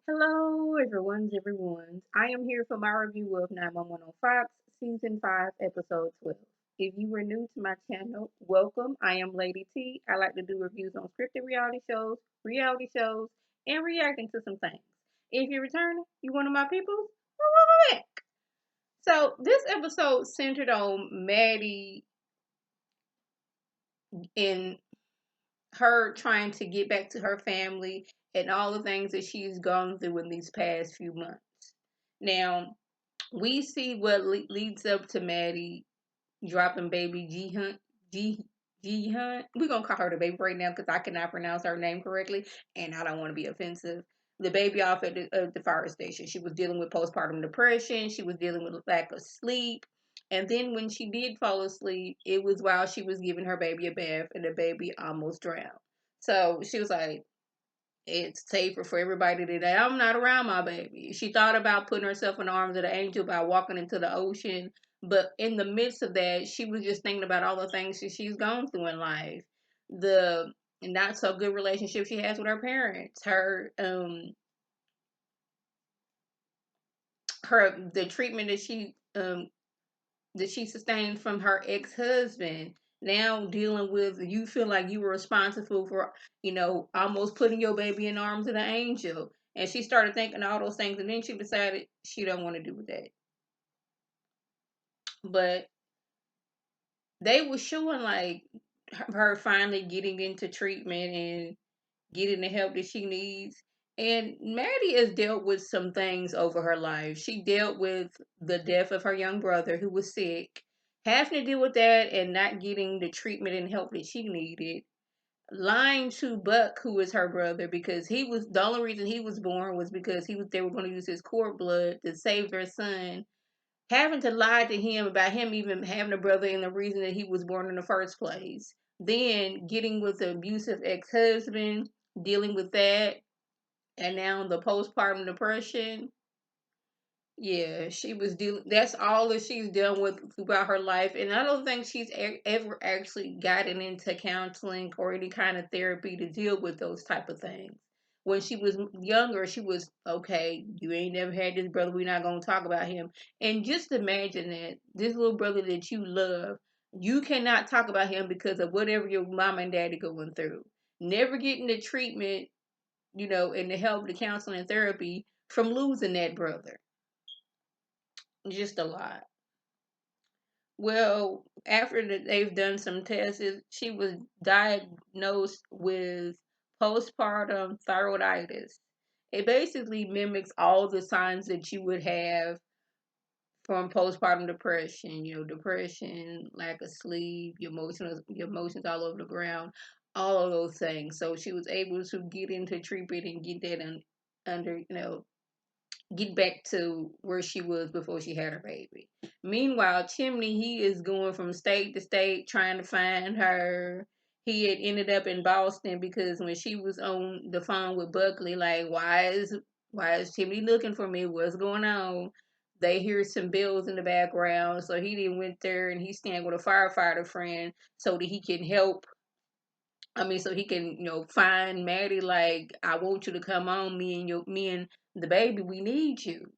Hello, everyone's. I am here for my review of 911 on Fox, Season 5, Episode 12. If you are new to my channel, welcome. I am Lady T. I like to do reviews on scripted reality shows, and reacting to some things. If you're returning, you one of my peoples, welcome back. So, this episode centered on Maddie and her trying to get back to her family and all the things that she's gone through in these past few months. Now, we see what leads up to Maddie dropping baby G Hunt. G Hunt. We're gonna call her the baby right now because I cannot pronounce her name correctly, and I don't want to be offensive. The baby off at the fire station. She was dealing with postpartum depression. She was dealing with lack of sleep. And then when she did fall asleep, it was while she was giving her baby a bath, and the baby almost drowned. So she was like, it's safer for everybody today. I'm not around my baby. She thought about putting herself in the arms of the angel by walking into the ocean. But in the midst of that, she was just thinking about all the things that she's gone through in life. The not so good relationship she has with her parents. Her the treatment that she sustained from her ex-husband. Now dealing with, you feel like you were responsible for, almost putting your baby in the arms of the angel. And she started thinking all those things, and then she decided she don't want to do that. But they were showing like her finally getting into treatment and getting the help that she needs. And Maddie has dealt with some things over her life. She dealt with the death of her young brother who was sick, having to deal with that and not getting the treatment and help that she needed. Lying to Buck, who is her brother, because he was the only reason he was born was because they were going to use his cord blood to save their son. Having to lie to him about him even having a brother and the reason that he was born in the first place. Then getting with the abusive ex-husband, dealing with that, and now the postpartum depression. Yeah, she was dealing. That's all that she's dealt with throughout her life, and I don't think she's ever actually gotten into counseling or any kind of therapy to deal with those type of things. When she was younger, she was okay. You ain't never had this brother. We're not gonna talk about him. And just imagine that this little brother that you love, you cannot talk about him because of whatever your mom and daddy going through. Never getting the treatment, and the help, the counseling and therapy from losing that brother. Just a lot. Well, after they've done some tests, she was diagnosed with postpartum thyroiditis. It basically mimics all the signs that you would have from postpartum depression. Depression, lack of sleep, your emotions all over the ground, all of those things. So she was able to get into treatment and get that under, get back to where she was before she had her baby. Meanwhile, Chimney, he is going from state to state trying to find her. He had ended up in Boston because when she was on the phone with Buckley, like, why is Chimney looking for me? What's going on? They hear some bells in the background, so he then went there and he's staying with a firefighter friend so that he can help. So he can, find Maddie. Like, I want you to come on. Me and the baby, we need you.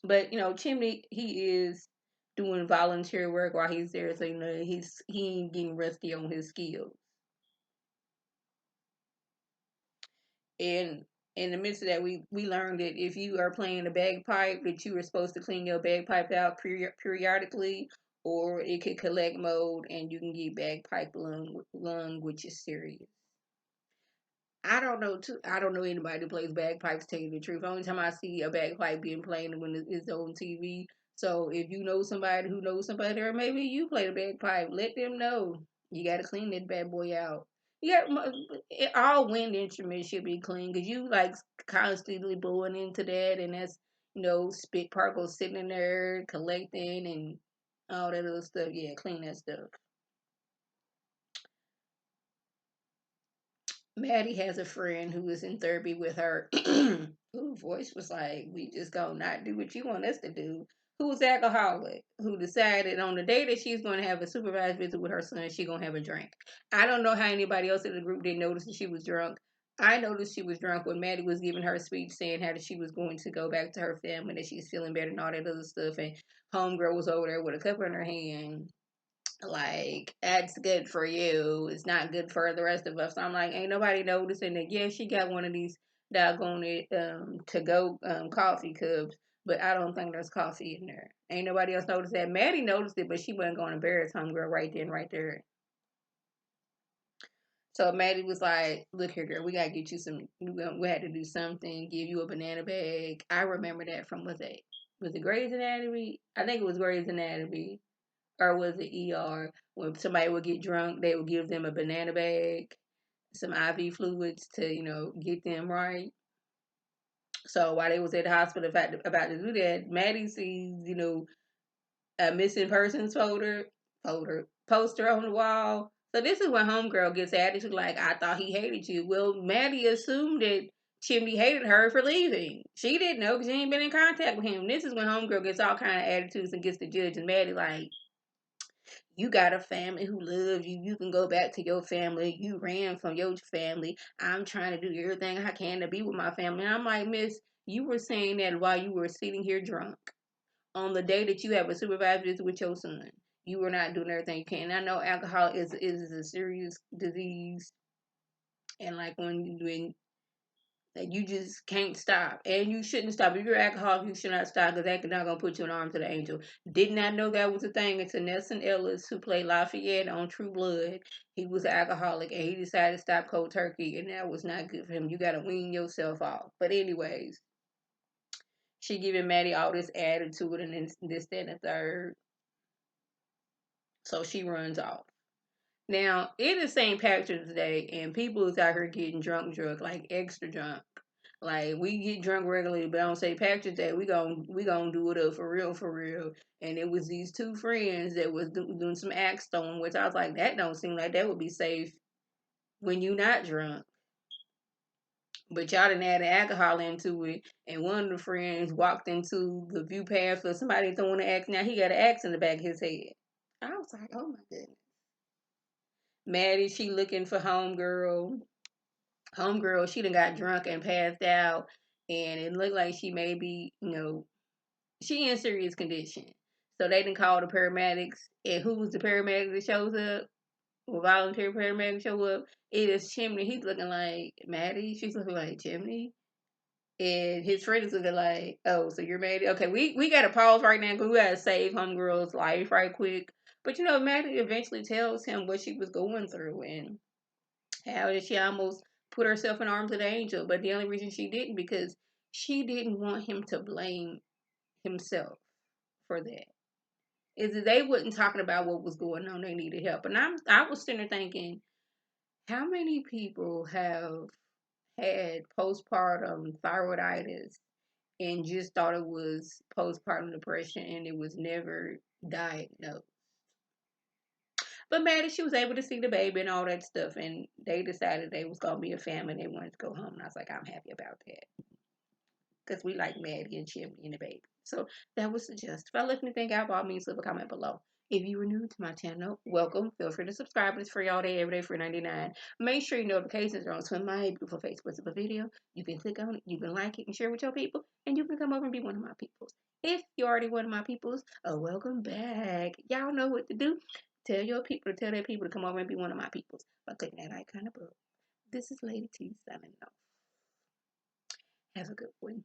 But Chimney, he is doing volunteer work while he's there, so he ain't getting rusty on his skills. And in the midst of that, we learned that if you are playing a bagpipe, that you are supposed to clean your bagpipe out periodically, or it could collect mold and you can get bagpipe lung, which is serious. I don't know. I don't know anybody who plays bagpipes. Tell you the truth, only time I see a bagpipe being played when it's on TV. So if you know somebody who knows somebody, or maybe you play the bagpipe, let them know. You got to clean that bad boy out. All wind instruments should be clean because you like constantly blowing into that, and that's spit particles sitting in there collecting and all that other stuff. Yeah, clean that stuff. Maddie has a friend who is in therapy with her, whose voice was like, we just gonna not do what you want us to do. Who's alcoholic, who decided on the day that she's going to have a supervised visit with her son, she gonna have a drink. I don't know how anybody else in the group didn't notice that she was drunk. I noticed she was drunk when Maddie was giving her speech saying how that she was going to go back to her family, that she's feeling better and all that other stuff. And homegirl was over there with a cup in her hand. Like, that's good for you. It's not good for the rest of us. So I'm like, ain't nobody noticing that. Yeah, she got one of these doggone to go coffee cups, but I don't think there's coffee in there. Ain't nobody else noticed that. Maddie noticed it, but she wasn't going to embarrass homegirl right then, right there. So Maddie was like, "Look here, girl, we gotta get you some. We had to do something. Give you a banana bag." I remember that from was it Grey's Anatomy? I think it was Grey's Anatomy, or was it ER? When somebody would get drunk, they would give them a banana bag, some IV fluids to get them right. So while they was at the hospital, about to do that, Maddie sees a missing persons poster on the wall. So this is when homegirl gets attitude like, I thought he hated you. Well, Maddie assumed that Chimney hated her for leaving. She didn't know because she ain't been in contact with him. This is when homegirl gets all kind of attitudes and gets the judge, and Maddie like, you got a family who loves you. You can go back to your family. You ran from your family. I'm trying to do everything I can to be with my family. And I'm like, Miss, you were saying that while you were sitting here drunk on the day that you have a supervised visit with your son. You were not doing everything you can. And I know alcohol is a serious disease, and like when like, you just can't stop, and you shouldn't stop. If you're alcoholic, you should not stop because that's not gonna put you in arms to the angel. Did not know that was a thing until Nelson Ellis, who played Lafayette on True Blood, he was an alcoholic and he decided to stop cold turkey, and that was not good for him. You gotta wean yourself off. But anyways, she giving Maddie all this attitude and this, that, and the third. So she runs off. Now, it is St. Patrick's Day, and people is out here getting drunk, like extra drunk. Like, we get drunk regularly, but on St. Patrick's Day, we gonna do it up for real, for real. And it was these two friends that was doing some axe throwing, which I was like, that don't seem like that would be safe when you not drunk. But y'all didn't add the alcohol into it, and one of the friends walked into the view path for somebody throwing an axe. Now he got an axe in the back of his head. I was like, oh my goodness. Maddie, she looking for homegirl. Homegirl, she done got drunk and passed out, and it looked like she may be, she in serious condition. So they didn't call the paramedics. And who was the paramedic that shows up? Well, volunteer paramedic show up. It is Chimney. He's looking like Maddie. She's looking like Chimney. And his friend is looking like, oh, so you're Maddie? Okay, we got to pause right now because we got to save homegirl's life right quick. But Maddie eventually tells him what she was going through, and how did she almost put herself in arms of the angel? But the only reason she didn't because she didn't want him to blame himself for that. Is that they wasn't talking about what was going on? They needed help, and I was sitting there thinking, how many people have had postpartum thyroiditis and just thought it was postpartum depression and it was never diagnosed? But Maddie, she was able to see the baby and all that stuff, and they decided they was gonna be a family and they wanted to go home. And I was like, I'm happy about that because we like Maddie and Chimney and the baby. So that was the gist. If I left anything out, by all means, leave a comment below. If you are new to my channel, welcome. Feel free to subscribe. It's free all day, every day, for $99. Make sure your notifications are on so when my beautiful face puts up a video. You can click on it, you can like it, and share it with your people, and you can come over and be one of my peoples. If you're already one of my peoples, welcome back. Y'all know what to do. Tell your people to tell their people to come over and be one of my peoples by clicking that icon above. This is Lady T signing off. Have a good one.